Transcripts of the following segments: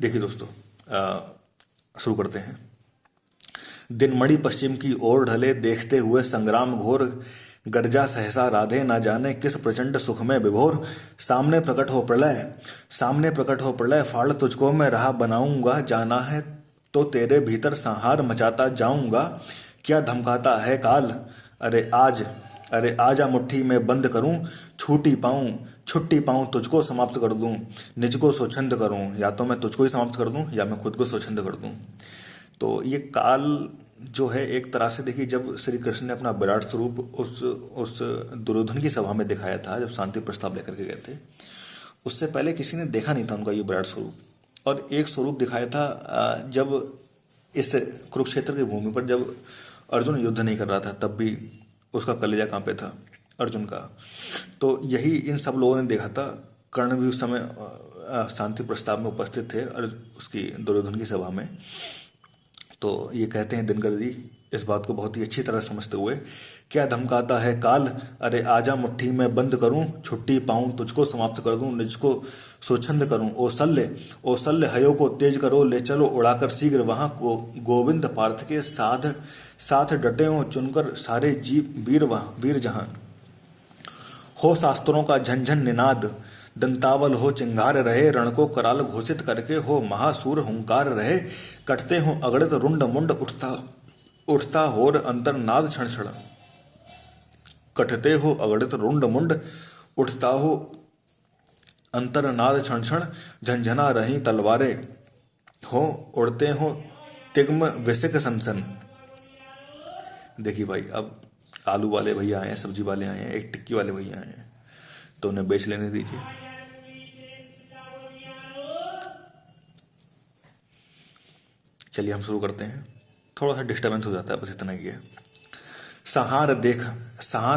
देखिए दोस्तों, शुरू करते हैं। दिनमणि पश्चिम की ओर ढले, देखते हुए संग्राम घोर। गर्जा सहसा राधे, ना जाने किस प्रचंड सुख में विभोर। सामने प्रकट हो प्रलय, सामने प्रकट हो प्रलय, फाड़ तुझको मैं राह बनाऊंगा। जाना है तो तेरे भीतर संहार मचाता जाऊंगा। क्या धमकाता है काल, अरे आज, अरे आजा मुट्ठी में बंद करूं। छुट्टी पाऊं तुझको समाप्त कर दूं। निज को स्वच्छंद करूं, या तो मैं तुझको ही समाप्त कर दूं या मैं खुद को स्वच्छंद कर दूं। तो ये काल जो है, एक तरह से देखिए, जब श्री कृष्ण ने अपना विराट स्वरूप उस दुर्योधन की सभा में दिखाया था, जब शांति प्रस्ताव लेकर के गए थे, उससे पहले किसी ने देखा नहीं था उनका ये विराट स्वरूप। और एक स्वरूप दिखाया था जब इस कुरुक्षेत्र की भूमि पर जब अर्जुन युद्ध नहीं कर रहा था, तब भी उसका कलेजा कांपे था अर्जुन का। तो यही इन सब लोगों ने देखा था। कर्ण भी उस समय शांति प्रस्ताव में उपस्थित थे और उसकी दुर्योधन की सभा में। तो ये कहते हैं दिनकर जी, इस बात को बहुत ही अच्छी तरह समझते हुए, क्या धमकाता है काल, अरे आजा मुट्ठी में बंद करूं। छुट्टी पाऊं तुझको समाप्त कर दूं, निज को स्वच्छंद करूं। ओ शल्य हयो को तेज करो, ले चलो उड़ाकर शीघ्र वहां को। गोविंद पार्थ के साथ साथ डटे हो, चुनकर सारे जीव वीर जहां। हो शास्त्रों का झंझन निनाद, दंतावल हो चिंगार रहे। रण को कराल घोषित करके हो महासूर हुंकार रहे। कटते हो अगणित रुंड मुंड, उठता होर अंतरनाद क्षण क्षण। कटते हो अगणित रुंड मुंड, उठता हो अंतरनाद क्षण क्षण। झंझना रही तलवारें हो, उड़ते हो तिग्म विसिक सनसन। देखिए भाई, अब आलू वाले भैया आए हैं, सब्जी वाले आए हैं, एक टिक्की वाले भैया आए हैं, तो उन्हें बेच लेने दीजिए। चलिए हम शुरू करते हैं। थोड़ा सा डिस्टर्बेंस हो जाता है, बस इतना ही है। सहार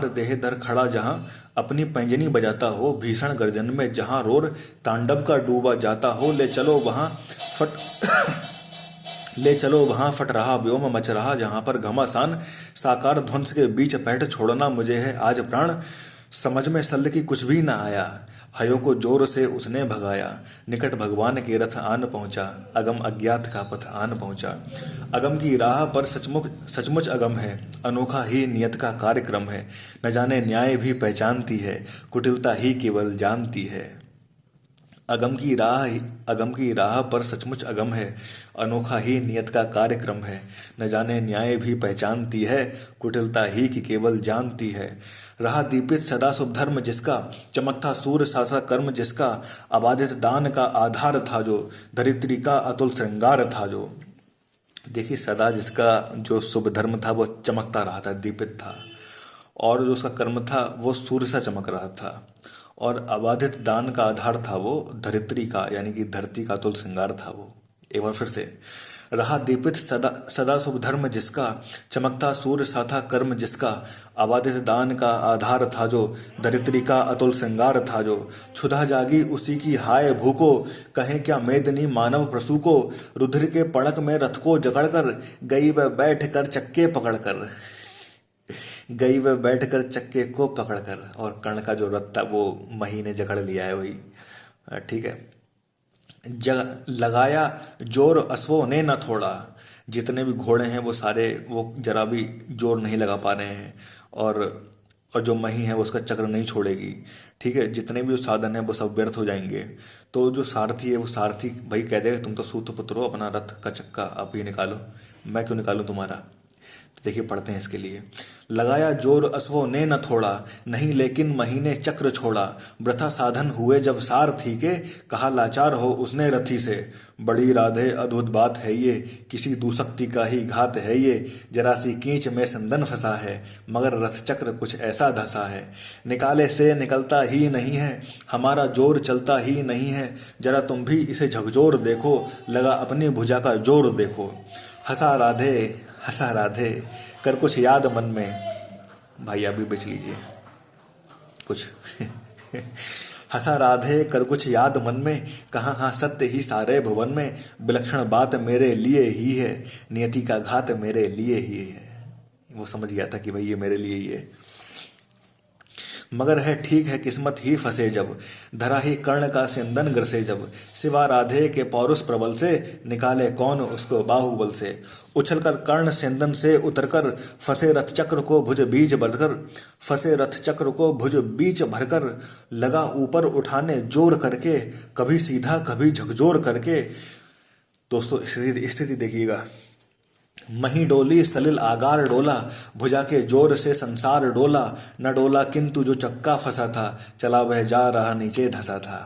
देह दर खड़ा जहां, अपनी पैंजनी बजाता हो। भीषण गर्जन में जहां रोर, तांडव का डूबा जाता हो। ले चलो वहां फट रहा व्योम मच रहा। जहां पर घमासान साकार ध्वंस के बीच पैठ छोड़ना मुझे है आज प्राण। समझ में शल्य की कुछ भी ना आया, हयो को जोर से उसने भगाया। निकट भगवान के रथ आन पहुंचा, अगम अज्ञात का पथ आन पहुंचा। अगम की राह पर सचमुच अगम है, अनोखा ही नियत का कार्यक्रम है। न जाने न्याय भी पहचानती है, कुटिलता ही केवल जानती है। अगम की राह पर सचमुच अगम है, अनोखा ही नियत का कार्यक्रम है। न जाने न्याय भी पहचानती है, कुटिलता ही की केवल जानती है। रहा दीपित सदा शुभ धर्म जिसका, चमकता सूर्य सा कर्म जिसका। अबाधित दान का आधार था जो, धरित्री का अतुल श्रृंगार था जो। देखिए, सदा जिसका जो शुभ धर्म था वो चमकता रहा था, दीपित था, और जो उसका कर्म था वो सूर्य सा चमक रहा था। और अबाधित दान का आधार था वो धरित्री का, यानी कि धरती का अतुल श्रृंगार था वो। एक बार फिर से, रहा दीपित सदा शुभ धर्म जिसका, चमकता सूर्य सा था कर्म जिसका। अबाधित दान का आधार था जो, धरित्री का अतुल श्रृंगार था जो। क्षुधा जागी उसी की हाय भूको, कहें क्या मेदनी मानव प्रसू को। रुधिर के पड़क में रथ को जकड़कर, गई वह बैठ कर चक्के पकड़कर। गई वह बैठकर चक्के को पकड़कर। और कर्ण का जो रथ था वो मही ने जकड़ लिया है, वही ठीक है। लगाया जोर अश्वों ने न थोड़ा, जितने भी घोड़े हैं वो सारे वो जरा भी जोर नहीं लगा पा रहे हैं। और जो मही है वो उसका चक्र नहीं छोड़ेगी, ठीक है। जितने भी साधन है वो सब व्यर्थ हो जाएंगे। तो जो सारथी है वो सारथी भाई कह देगा, तुम तो सूतपुत्र हो, अपना रथ का चक्का आप ही निकालो, मैं क्यों निकालूं तुम्हारा। देखिए, पढ़ते हैं इसके लिए। लगाया जोर अश्वों ने न थोड़ा, नहीं लेकिन महीने चक्र छोड़ा। वृथा साधन हुए जब सारथी के, कहा लाचार हो उसने रथी से। बड़ी राधे अद्भुत बात है ये, किसी दुशक्ति का ही घात है ये। जरा सी कींच में संदन फंसा है, मगर रथ चक्र कुछ ऐसा धंसा है। निकाले से निकलता ही नहीं है, हमारा जोर चलता ही नहीं है। जरा तुम भी इसे झकझोर देखो, लगा अपनी भुजा का जोर देखो। हंसा राधे कर कुछ याद मन में, भाई आप भी बेच लीजिए कुछ। हंसा राधे कर कुछ याद मन में, कहा हाँ सत्य ही सारे भुवन में। विलक्षण बात मेरे लिए ही है, नियति का घात मेरे लिए ही है। वो समझ गया था कि भाई ये मेरे लिए ही है। मगर है ठीक है किस्मत ही फंसे जब, धरा ही कर्ण का सिंदन ग्रसे जब, सिवा राधे के पौरुष प्रबल से, निकाले कौन उसको बाहुबल से। उछलकर कर्ण सिंदन से उतरकर, फंसे रथ चक्र को भुज बीच भरकर, फंसे रथ चक्र को भुज बीच भरकर, लगा ऊपर उठाने जोर करके, कभी सीधा कभी झकझोर करके। दोस्तों स्थिति देखिएगा, मही डोली सलिल आगार डोला, भुजा के जोर से संसार डोला, न डोला किंतु जो चक्का फंसा था, चला वह जा रहा नीचे धंसा था।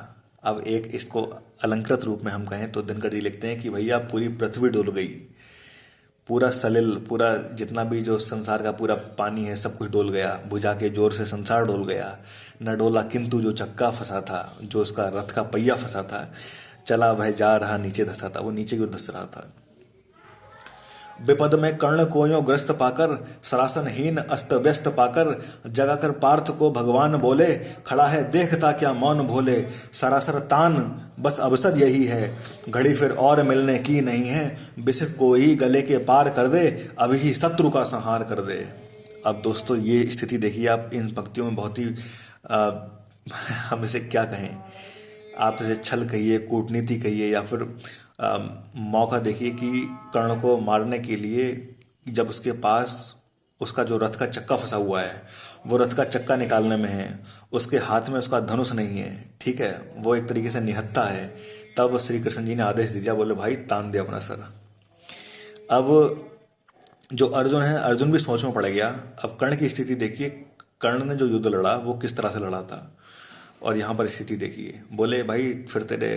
अब एक इसको अलंकृत रूप में हम कहें तो दिनकर जी लिखते हैं कि भैया पूरी पृथ्वी डोल गई, पूरा सलिल, पूरा जितना भी जो संसार का पूरा पानी है सब कुछ डोल गया, भुजा के जोर से संसार डोल गया, न डोला किंतु जो चक्का फंसा था, जो उसका रथ का पहिया फंसा था, चला वह जा रहा नीचे धंसा था, वो नीचे क्यों धंस रहा था। विपद में कर्ण को यों ग्रस्त पाकर, सरासनहीन अस्त व्यस्त पाकर, जगाकर पार्थ को भगवान बोले, खड़ा है देखता क्या मौन भोले, सरासर तान बस अवसर यही है, घड़ी फिर और मिलने की नहीं है, बिस कोई गले के पार कर दे, अभी ही शत्रु का संहार कर दे। अब दोस्तों ये स्थिति देखिए आप, इन पंक्तियों में बहुत ही हम इसे क्या कहें, आप इसे छल कहिए, कूटनीति कहिए, या फिर मौका देखिए कि कर्ण को मारने के लिए जब उसके पास उसका जो रथ का चक्का फंसा हुआ है, वो रथ का चक्का निकालने में है, उसके हाथ में उसका धनुष नहीं है, ठीक है, वो एक तरीके से निहत्था है, तब श्री कृष्ण जी ने आदेश दे दिया, बोले भाई तान दे अपना सर। अब जो अर्जुन है, अर्जुन भी सोच में पड़ गया। अब कर्ण की स्थिति देखिए, कर्ण ने जो युद्ध लड़ा वो किस तरह से लड़ा था, और यहाँ पर स्थिति देखिए, बोले भाई फिर तेरे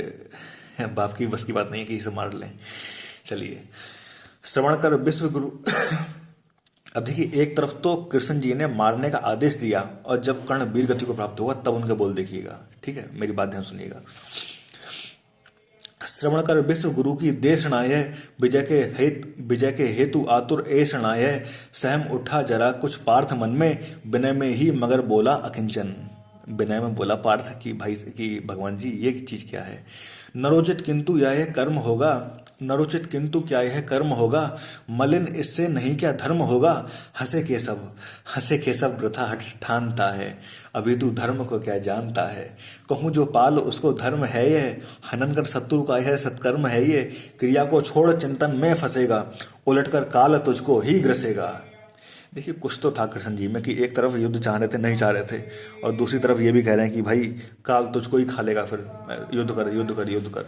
बाप की बस की बात नहीं है कि इसे मार लें, चलिए श्रवण कर विश्व गुरु। अब देखिए एक तरफ तो कृष्ण जी ने मारने का आदेश दिया, और जब कर्ण वीर गति को प्राप्त हुआ तब उनके बोल देखिएगा, ठीक है, मेरी बात ध्यान सुनिएगा। श्रवण कर विश्व गुरु की देशनाय, विजय के हेतु आतुर ऐषणाय, सहम उठा जरा कुछ पार्थ मन में, विनय में ही मगर बोला अकिंचन। विनय में बोला पार्थ कि भाई कि भगवान जी ये चीज क्या है, नरोचित किंतु यह कर्म होगा, नरोचित किंतु क्या यह कर्म होगा, मलिन इससे नहीं क्या धर्म होगा, हंसे केशव वृथा हठ ठानता है, अभी तू धर्म को क्या जानता है, कहूँ जो पाल उसको धर्म है यह, हनन कर शत्रु का यह सत्कर्म है ये, क्रिया को छोड़ चिंतन में फंसेगा, उलटकर काल तुझको ही ग्रसेगा। देखिए कुछ तो था कृष्ण जी में कि एक तरफ युद्ध चाह रहे थे, नहीं चाह रहे थे, और दूसरी तरफ ये भी कह रहे हैं कि भाई काल तुझको ही खा लेगा, फिर युद्ध कर युद्ध कर युद्ध कर।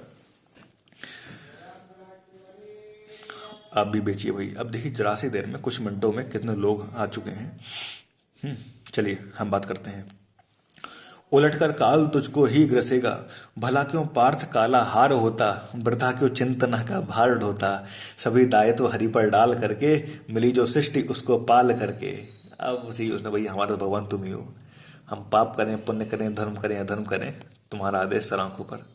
आप भी बेचिए भाई। अब देखिए जरा सी देर में, कुछ मिनटों में कितने लोग आ चुके हैं। चलिए हम बात करते हैं। उलटकर काल तुझको ही ग्रसेगा, भला क्यों पार्थ काला हार होता, वृथा क्यों चिंतन का भार ढोता, सभी दायित्व हरि पर डाल करके, मिली जो सृष्टि उसको पाल करके। अब उसी उसने भाई हमारा भगवान तुम ही हो, हम पाप करें पुण्य करें, धर्म करें अधर्म करें, तुम्हारा आदेश सर आंखों पर।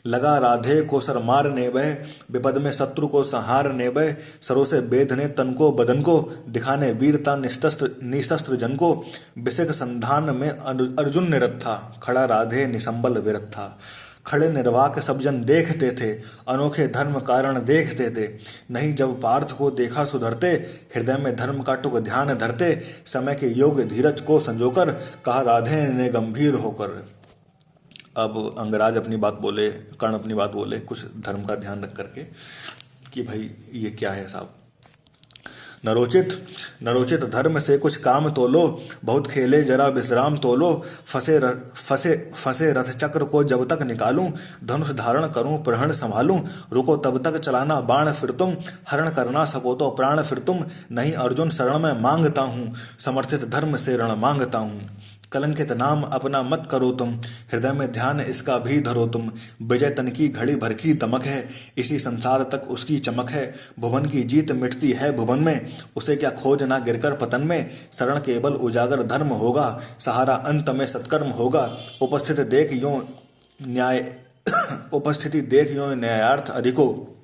लगा राधे को सर मारने बह, विपद में शत्रु को संहारने बह, सरों से बेधने तन को बदन को, दिखाने वीरता निशस्त्र जन को, बिसिक संधान में अर्जुन निरत था, खड़ा राधे निसंबल विरत था। खड़े निर्वाक सब जन देखते थे, अनोखे धर्म कारण देखते थे, नहीं जब पार्थ को देखा सुधरते, हृदय में धर्म का टुक ध्यान धरते, समय के योग धीरज को संजोकर, कहा राधे ने गंभीर होकर। अब अंगराज अपनी बात बोले, कर्ण अपनी बात बोले, कुछ धर्म का ध्यान रख करके कि भाई ये क्या है साहब, नरोचित धर्म से कुछ काम तो लो, बहुत खेले जरा विश्राम तो लो, फंसे रथ चक्र को जब तक निकालूं, धनुष धारण करूं प्रहण संभालूं, रुको तब तक चलाना बाण फिर तुम, हरण करना सको तो प्राण फिर तुम, नहीं अर्जुन शरण में मांगता हूं, समर्थित धर्म से रण मांगता हूं। कलंकित नाम अपना मत करो तुम, हृदय में ध्यान इसका भी धरो तुम, विजय तन की घड़ी भर की दमक है, इसी संसार तक उसकी चमक है, भुवन की जीत मिटती है भुवन में, उसे क्या खोज ना गिरकर पतन में, शरण केवल उजागर धर्म होगा, सहारा अंत में सत्कर्म होगा, उपस्थिति देख यो न्यायार्थ अधिको,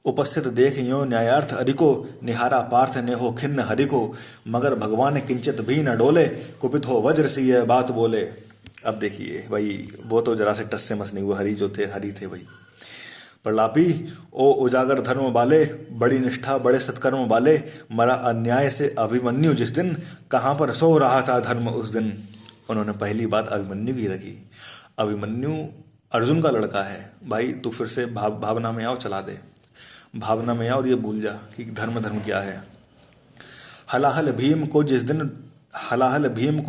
उपस्थित देख यो न्यायार्थ अधिको, निहारा पार्थ ने हो खिन्न हरि को, मगर भगवान किंचित भी न डोले, कुपित हो वज्र सी यह बात बोले। अब देखिए भाई वो तो जरा से टस से मस नहीं हुआ, हरि जो थे हरि थे भाई। प्रलापी, ओ उजागर धर्म वाले, बड़ी निष्ठा बड़े सत्कर्म वाले, मरा अन्याय से अभिमन्यु जिस दिन, कहाँ पर सो रहा था धर्म उस दिन। उन्होंने पहली बात अभिमन्यु की रखी। अभिमन्यु अर्जुन का लड़का है भाई, तू फिर से भावना में आओ, चला दे भावना में आओ और ये भूल जा कि धर्म धर्म क्या है। हलाहल भीम को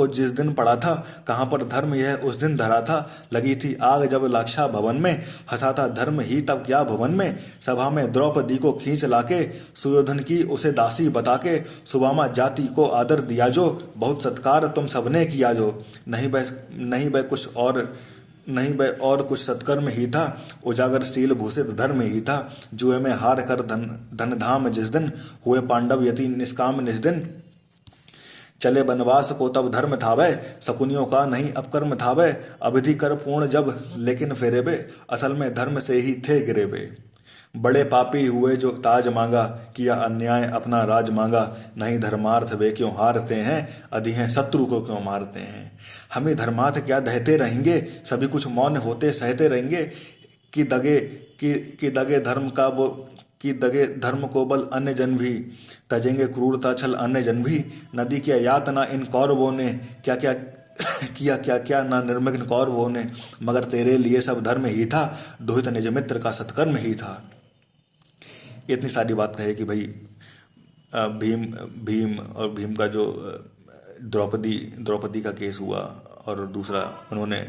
जिस दिन पड़ा था, कहाँ पर धर्म यह उस दिन धरा था। लगी थी आग जब लाक्षा भवन में, हंसा था धर्म ही तब क्या भवन में। सभा में द्रौपदी को खींच लाके, सुयोधन की उसे दासी बता के, सुबामा जाति को आदर दिया जो, बहुत सत्कार तुम सबने किया जो। नहीं बे और कुछ सत्कर्म ही था, उजागर शील भूषित धर्म ही था। जुए में हार कर धन धाम जिस दिन, हुए पांडव यति निष्काम निज दिन। चले वनवास को तब धर्म थावे, शकुनियों का नहीं अपकर्म थावे। अवधि कर पूर्ण जब लेकिन फेरे बे, असल में धर्म से ही थे गिरे बे। बड़े पापी हुए जो ताज मांगा, किया अन्याय अपना राज मांगा। नहीं धर्मार्थ वे क्यों हारते हैं, अधि शत्रु को क्यों मारते हैं। हमें धर्मार्थ क्या दहते रहेंगे, सभी कुछ मौन होते सहते रहेंगे। कि दगे धर्म का वो कि दगे धर्म को बल अन्य जन भी, तजेंगे क्रूरता छल अन्य जन भी। नदी क्या यातना इन कौरवों ने, क्या क्या किया क्या क्या ना निर्मग्न कौरवों ने। मगर तेरे लिए सब धर्म ही था, दुहित निज मित्र का सत्कर्म ही था। इतनी सारी बात कहे कि भाई भीम का जो द्रौपदी का केस हुआ, और दूसरा उन्होंने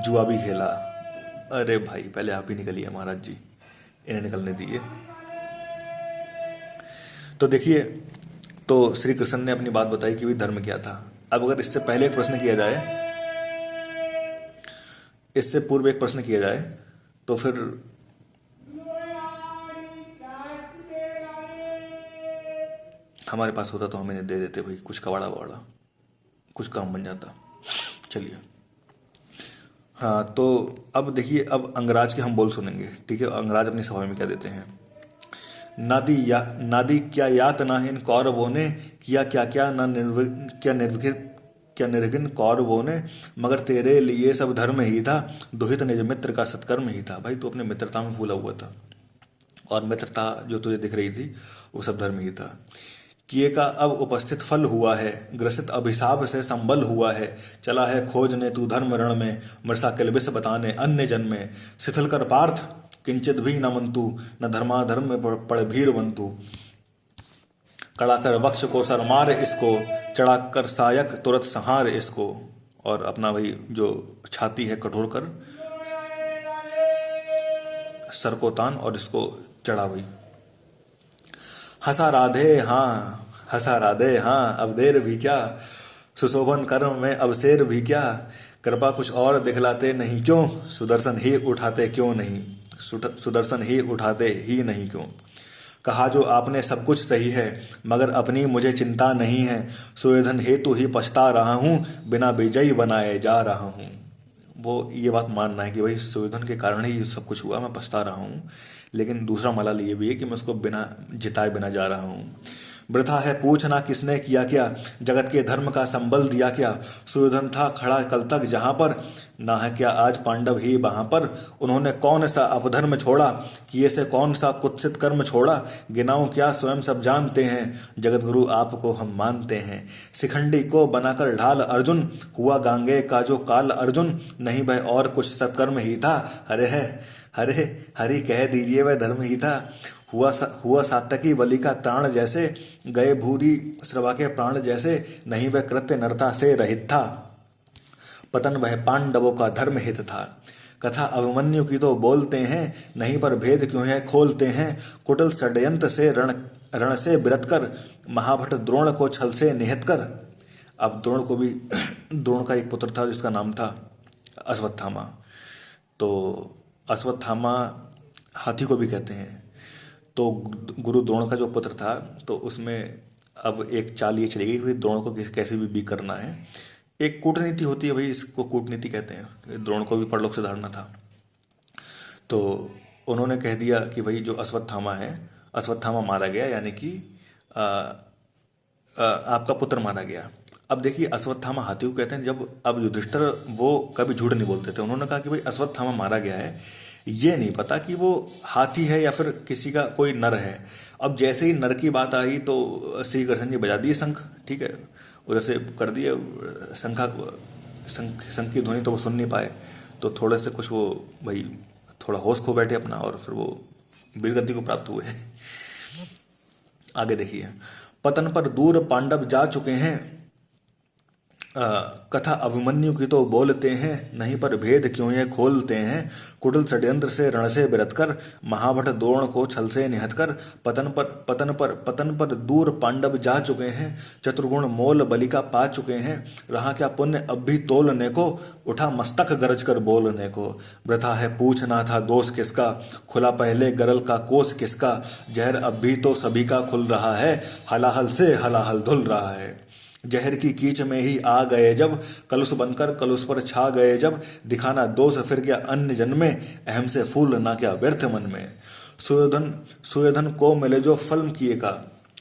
जुआ भी खेला। अरे भाई पहले आप ही निकलिए महाराज जी, इन्हें निकलने दीजिए। तो देखिए, तो श्री कृष्ण ने अपनी बात बताई कि भी धर्म क्या था। अब अगर इससे पहले एक प्रश्न किया जाए, इससे पूर्व एक प्रश्न किया जाए, तो फिर हमारे पास होता तो हम इन्हें दे देते भाई, कुछ कवाड़ा ववाड़ा, कुछ काम बन जाता। चलिए, हाँ, तो अब देखिए, अब अंगराज के हम बोल सुनेंगे, ठीक है। अंगराज अपनी सभा में क्या देते हैं। नादी क्या यात ना इन कौरवों ने, किया क्या क्या ना निर्घिन कौरवों ने। मगर तेरे लिए सब धर्म ही था, दुहित निज मित्र का सत्कर्म ही था। भाई तू अपने मित्रता में फूला हुआ था, और मित्रता जो तुझे दिख रही थी वो सब धर्म ही था। किए का अब उपस्थित फल हुआ है, ग्रसित अभिशाप से संबल हुआ है। चला है खोजने तू धर्म रण में, मृषा किलबिष बताने अन्य जन में। शिथिल कर पार्थ किंचित भी न मंतु, न धर्माधर्म में पड़ भीर बंतु। कड़ाकर वक्ष को सर मार इसको, चढ़ाकर सायक तुरंत संहार इसको। और अपना भाई जो छाती है कठोर कर सर को तान और इसको चढ़ा भाई। हंसा राधे हाँ अब देर भी क्या, सुशोभन कर्म में अवसेर भी क्या। कृपा कुछ और दिखलाते नहीं क्यों, सुदर्शन ही उठाते ही नहीं क्यों। कहा जो आपने सब कुछ सही है, मगर अपनी मुझे चिंता नहीं है। सुयोधन हेतु ही पछता रहा हूँ, बिना विजयी बनाए जा रहा हूँ। वो ये बात मानना है कि भाई सुयोधन के कारण ही सब कुछ हुआ, मैं पछता रहा हूँ। लेकिन दूसरा मलाल ये भी है कि मैं उसको बिना जिताए बिना जा रहा हूँ। वृथा है पूछना किसने किया क्या, जगत के धर्म का संबल दिया क्या। सुयोधन था खड़ा कल तक जहाँ पर, ना है क्या आज पांडव ही वहाँ पर। उन्होंने कौन सा अपधर्म छोड़ा, किए से कौन सा कुत्सित कर्म छोड़ा। गिनाऊं क्या स्वयं सब जानते हैं, जगत गुरु आपको हम मानते हैं। शिखंडी को बनाकर ढाल अर्जुन, हुआ गांगे का जो काल अर्जुन। नहीं भाई और कुछ सत्कर्म ही था, हरि कह दीजिए वह धर्म ही था। हुआ सात्यकी बलि का त्राण जैसे, गए भूरी श्रवा के प्राण जैसे। नहीं वह कृत्य नरता से रहित था, पतन वह पांडवों का धर्म हित था। कथा अभिमन्यु की तो बोलते हैं, नहीं पर भेद क्यों है खोलते हैं। कुटिल षड्यंत्र से रण से बिरत कर, महाभट द्रोण को छल से निहत कर। अब द्रोण को भी द्रोण का एक पुत्र था जिसका नाम था अश्वत्थामा। तो अश्वत्थामा हाथी को भी कहते हैं। तो गुरु द्रोण का जो पुत्र था, तो उसमें अब एक चाल ये चली गई कि द्रोण को कैसे भी करना है। एक कूटनीति होती है भाई, इसको कूटनीति कहते हैं। द्रोण को भी परलोक से धारना था। तो उन्होंने कह दिया कि भाई जो अश्वत्थामा है, अश्वत्थामा मारा गया, यानी कि आपका पुत्र मारा गया। अब देखिए, अश्वत्थामा हाथी को कहते हैं। जब अब युधिष्ठिर वो कभी झूठ नहीं बोलते थे, उन्होंने कहा कि भाई अश्वत्थामा मारा गया है, ये नहीं पता कि वो हाथी है या फिर किसी का कोई नर है। अब जैसे ही नर की बात आई तो श्री कृष्ण जी बजा दिए शंख, ठीक है, उधर से कर दिए शंखा, शंख की ध्वनि तो वो सुन नहीं पाए, तो थोड़े से कुछ वो भाई थोड़ा होश खो बैठे अपना, और फिर वो वीरगति को प्राप्त हुए। आगे देखिए, पतन पर दूर पांडव जा चुके हैं, कथा अभिमन्यु की तो बोलते हैं, नहीं पर भेद क्यों ये खोलते हैं। कुटिल षड्यंत्र से रण से बिरत कर, महाभट द्रोण को छल से निहत कर। पतन पर दूर पांडव जा चुके हैं, चतुर्गुण मोल बलि का पा चुके हैं। रहा क्या पुण्य अब भी तोलने को, उठा मस्तक गरज कर बोलने को। वृथा है पूछना था दोष किसका, खुला पहले गरल का कोस किसका। जहर अब भी तो सभी का खुल रहा है, हलाहल से हलाहल धुल रहा है। जहर की कीच में ही आ गए जब, कलुष बनकर कलुष पर छा गए जब। दिखाना दोष फिर क्या अन्य जन्म में, अहम से फूल ना क्या व्यर्थ मन में। सुयोधन को मिले जो फल किए का,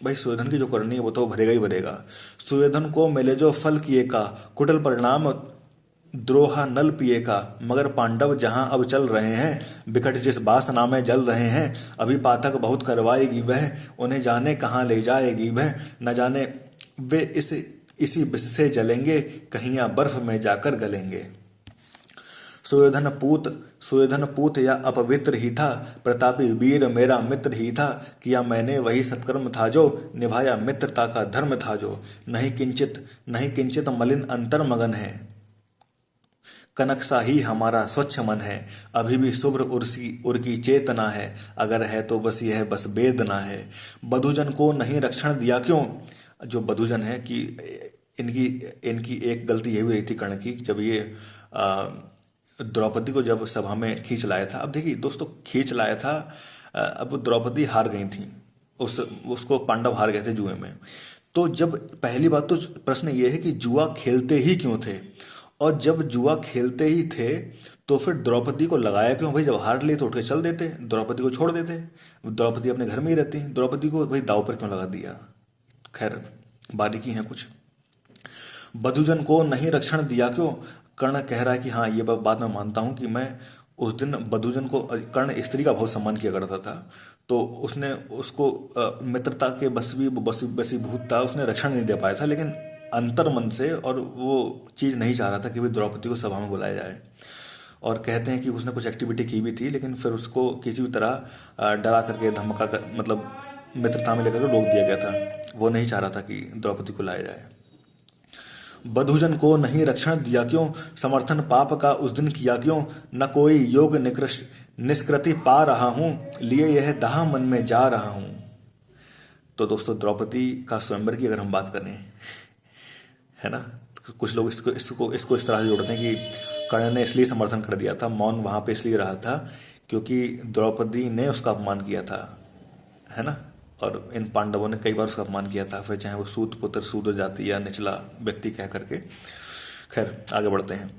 भाई सुयोधन की जो करनी है वो तो भरेगा ही भरेगा। सुयोधन को मिले जो फल किए का, कुटिल परिणाम द्रोहा नल पिए का। मगर पांडव जहां अब चल रहे हैं, बिकट जिस वासना में जल रहे हैं। अभी पातक बहुत करवाएगी वह, उन्हें जाने कहाँ ले जाएगी वह। न जाने वे इसी विष से जलेंगे, कहीं या बर्फ में जाकर गलेंगे। सुयोधन पूत या अपवित्र ही था, प्रतापी वीर मेरा मित्र ही था। किया मैंने वही सत्कर्म था जो, निभाया मित्रता का धर्म था जो। नहीं किंचित मलिन अंतर मगन है, कनक सा ही हमारा स्वच्छ मन है। अभी भी शुभ्र उर की चेतना है, अगर है तो बस यह बस वेदना है। बधुजन को नहीं रक्षण दिया क्यों, जो बधुजन है कि इनकी एक गलती ये भी रही थी कर्ण की, जब ये द्रौपदी को जब सभा में खींच लाया था। अब देखिए दोस्तों, खींच लाया था, अब द्रौपदी हार गई थी, उसको पांडव हार गए थे जुए में। तो जब पहली बात तो प्रश्न ये है कि जुआ खेलते ही क्यों थे, और जब जुआ खेलते ही थे तो फिर द्रौपदी को लगाया क्यों। भाई जब हार लिए तो उठ के चल देते, द्रौपदी को छोड़ देते, द्रौपदी अपने घर में ही रहती, द्रौपदी को भाई दाव पर क्यों लगा दिया। खैर बारीकी है कुछ। बधुजन को नहीं रक्षण दिया क्यों, कर्ण कह रहा है कि हाँ ये बात मैं मानता हूँ कि मैं उस दिन बधुजन को, कर्ण स्त्री का बहुत सम्मान किया करता था, तो उसने उसको मित्रता के बसीभूत था, उसने रक्षण नहीं दे पाया था, लेकिन अंतर मन से, और वो चीज़ नहीं चाह रहा था कि भाई द्रौपदी को सभा में बुलाया जाए। और कहते हैं कि उसने कुछ एक्टिविटी की भी थी, लेकिन फिर उसको किसी भी तरह डरा करके धमका कर, मतलब मित्रता में लेकर रोक दिया गया था। वो नहीं चाह रहा था कि द्रौपदी को लाया जाए। बधुजन को नहीं रक्षण दिया क्यों, समर्थन पाप का उस दिन किया क्यों। न कोई योग निष्कृति पा रहा हूँ, लिए यह दाह मन में जा रहा हूँ। तो दोस्तों द्रौपदी का स्वयंवर की अगर हम बात करें, है ना, कुछ लोग इसको इस तरह से जोड़ते हैं कि कर्ण ने इसलिए समर्थन कर दिया था, मौन वहां पे इसलिए रहा था क्योंकि द्रौपदी ने उसका अपमान किया था, है ना, और इन पांडवों ने कई बार उसका अपमान किया था, फिर चाहे वो सूत पुत्र, शूद्र जाति या निचला व्यक्ति कह करके। खैर आगे बढ़ते हैं।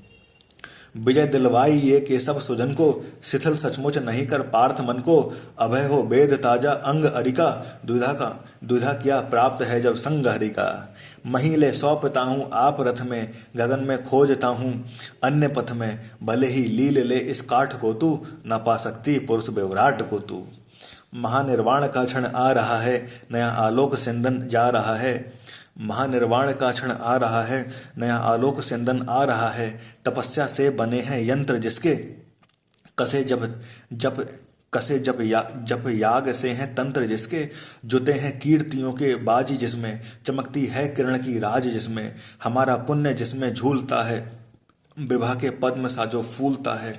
विजय दिलवाई ये केशव सुजन को, शिथिल सचमुच नहीं कर पार्थ मन को। अभय हो वेद ताजा अंग अरिका, दुविधा क्या प्राप्त है जब संग हरि का। महीले सौंपता हूँ आप रथ में, गगन में खोजता हूँ अन्य पथ में। भले ही लील ले इस काठ को तू, न पा सकती पुरुष विराट को तू। महानिर्वाण का क्षण आ रहा है, नया आलोक सिंदन जा रहा है। महानिर्वाण का क्षण आ रहा है, नया आलोक सिंदन आ रहा है। तपस्या से बने हैं यंत्र जिसके, कसे जप याग से हैं तंत्र जिसके। जुते हैं कीर्तियों के बाजी जिसमें, चमकती है किरण की राज जिसमें। हमारा पुण्य जिसमें झूलता है, विभा के पद्म सा जो फूलता है।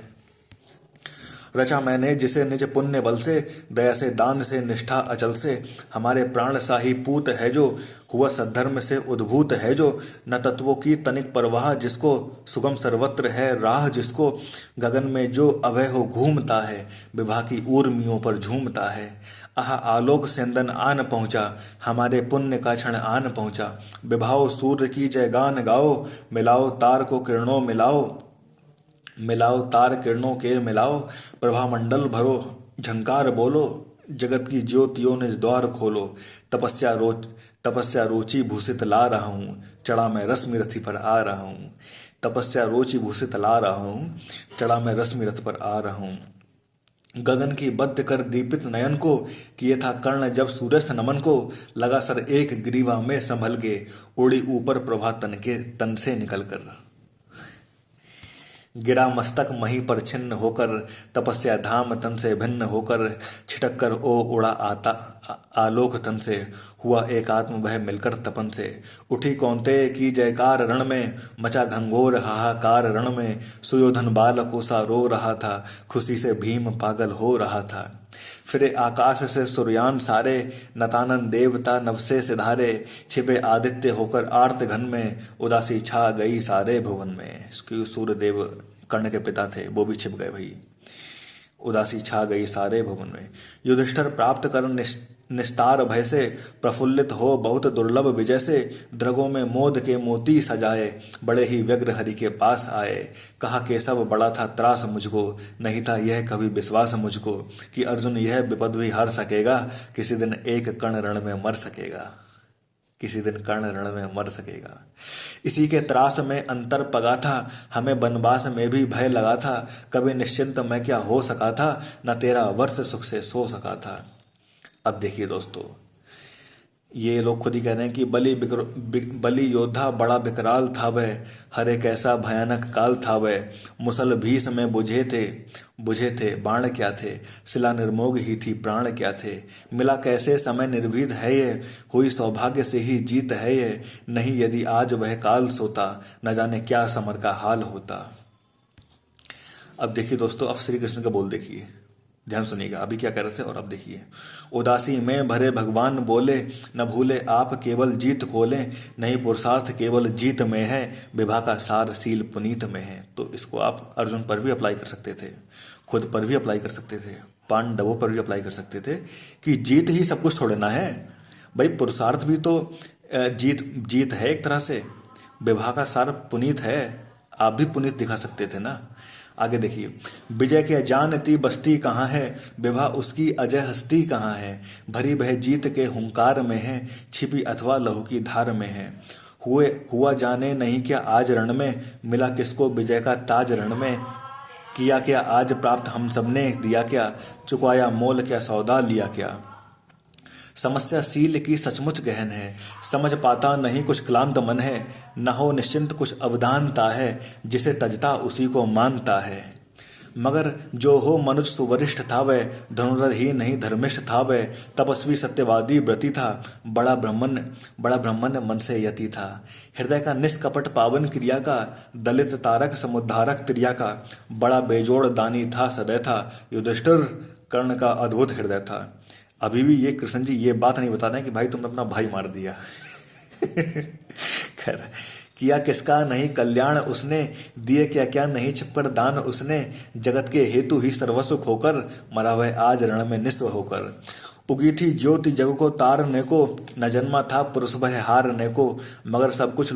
रचा मैंने जिसे निज पुण्य बल से, दया से दान से निष्ठा अचल से। हमारे प्राण सा ही पूत है जो, हुआ सद्धर्म से उद्भूत है जो। न तत्वों की तनिक परवाह जिसको, सुगम सर्वत्र है राह जिसको। गगन में जो अभय हो घूमता है, विभा की ऊर्मियों पर झूमता है। आह आलोक सेंदन आन पहुँचा, हमारे पुण्य का क्षण आन पहुँचा। विभाओ सूर्य की जय गान गाओ, मिलाओ तार को किरणों मिलाओ तार किरणों के मिलाओ। प्रभामंडल भरो झंकार बोलो, जगत की ज्योतियों ने द्वार खोलो। तपस्या रोची भूषित ला रहा हूँ, चढ़ा मैं रश्मि रथी पर आ रहा हूँ। तपस्या रोची भूषित ला रहा हूँ, चढ़ा मैं रश्मि रथ पर आ रहा हूँ। गगन की बद्ध कर दीपित नयन को, किए था कर्ण जब सूर्यस्थ नमन को, लगा सर एक ग्रीवा में संभल के, उड़ी ऊपर प्रभा तन से निकल कर। गिरा मस्तक मही पर छिन्न होकर, तपस्या धाम तन से भिन्न होकर, छिटक कर ओ उड़ा आता आलोक तन से, हुआ एकात्म वह मिलकर तपन से। उठी कौन्तेय की जयकार रण में, मचा घंघोर हाहाकार रण में, सुयोधन बाल कोसा रो रहा था, खुशी से भीम पागल हो रहा था। फिरे आकाश से सूर्यान सारे, नतानन देवता नभ से सिधारे, छिपे आदित्य होकर आर्त घन में, उदासी छा गई सारे भुवन में। इसके सूर्यदेव कर्ण के पिता थे, वो भी छिप गए भाई। उदासी छा गई सारे भुवन में। युधिष्ठिर प्राप्त कर निस्तार भय से, प्रफुल्लित हो बहुत दुर्लभ विजय से, द्रगों में मोद के मोती सजाए, बड़े ही व्यग्र हरि के पास आए। कहा केशव बड़ा था त्रास मुझको, नहीं था यह कभी विश्वास मुझको, कि अर्जुन यह विपद भी हार सकेगा, किसी दिन एक कर्ण रण में मर सकेगा, किसी दिन कर्ण रण में मर सकेगा। इसी के त्रास में अंतर पगा था, हमें वनवास में भी भय लगा था, कभी निश्चिंत मैं क्या हो सका था, न तेरा वर्ष सुख से सो सका था। अब देखिए दोस्तों, ये लोग खुद ही कह रहे हैं कि बलि योद्धा बड़ा विकराल था वह, हरे कैसा भयानक काल था वह, मुसल भीष में बुझे थे बाण क्या थे, शिला निर्मोग ही थी प्राण क्या थे, मिला कैसे समय निर्भीत है ये, हुई सौभाग्य से ही जीत है ये, नहीं यदि आज वह काल सोता, न जाने क्या समर का हाल होता। अब देखिए दोस्तों, अब श्री कृष्ण का बोल देखिए, ध्यान सुनिएगा अभी क्या कह रहे थे और अब देखिए। उदासी में भरे भगवान बोले, न भूले आप केवल जीत खोले, नहीं पुरुषार्थ केवल जीत में है, विभा का सार सील पुनीत में है। तो इसको आप अर्जुन पर भी अप्लाई कर सकते थे, खुद पर भी अप्लाई कर सकते थे, पांडवों पर भी अप्लाई कर सकते थे कि जीत ही सब कुछ थोड़े ना है भाई, पुरुषार्थ भी तो जीत है एक तरह से, विभा का सार पुनीत है, आप भी पुनीत दिखा सकते थे ना। आगे देखिए, विजय के जानती बस्ती कहाँ है, विभा उसकी अजय हस्ती कहाँ है, भरी बह जीत के हुंकार में है, छिपी अथवा लहू की धार में है। हुआ जाने नहीं क्या आज रण में, मिला किसको विजय का ताज रण में, किया क्या आज प्राप्त हम सबने दिया क्या, चुकाया मोल क्या सौदा लिया क्या। समस्या सील की सचमुच गहन है, समझ पाता नहीं कुछ क्लांत मन है, न हो निश्चिंत कुछ अवधानता है, जिसे तजता उसी को मानता है। मगर जो हो मनुष्य सुवरिष्ठ था वह, धनुर्धर ही नहीं धर्मिष्ठ था वह, तपस्वी सत्यवादी व्रती था, बड़ा ब्राह्मण मन से यति था, हृदय का निष्कपट पावन क्रिया का, दलित तारक समुद्धारक त्रिया का, बड़ा बेजोड़ दानी था सदै था, युधिष्ठिर कर्ण का अद्भुत हृदय था। अभी भी ये कृष्ण जी ये बात नहीं बता रहे हैं कि भाई तुमने अपना भाई मार दिया खैर, किया किसका नहीं कल्याण उसने, दिए क्या क्या नहीं छिपकर दान उसने, जगत के हेतु ही सर्वस्व खोकर, मरा वह आज रण में निस्व होकर। उगी थी ज्योति जग को तारने को, न जन्मा था पुरुष भय हारने को, मगर सब कुछ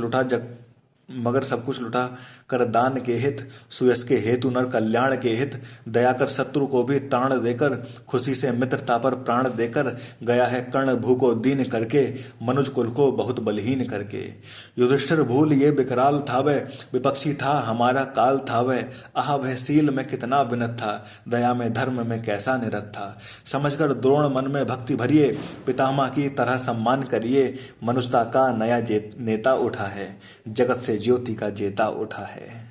लुटा कर दान के हित, सुयस के हेतु नर कल्याण के हित, दया कर शत्रु को भी ताण देकर, खुशी से मित्रता पर प्राण देकर, गया है कर्ण भू को दीन करके, मनुज कुल को बहुत बलहीन करके। युधिष्ठिर भूल ये विकराल था वह, विपक्षी था हमारा काल था वह, आह वह शील में कितना विनत था, दया में धर्म में कैसा निरत था। समझकर द्रोण मन में भक्ति भरिए, पितामह की तरह सम्मान करिए, मनुष्यता का नया नेता उठा है, जगत से ज्योति का जेता उठा है।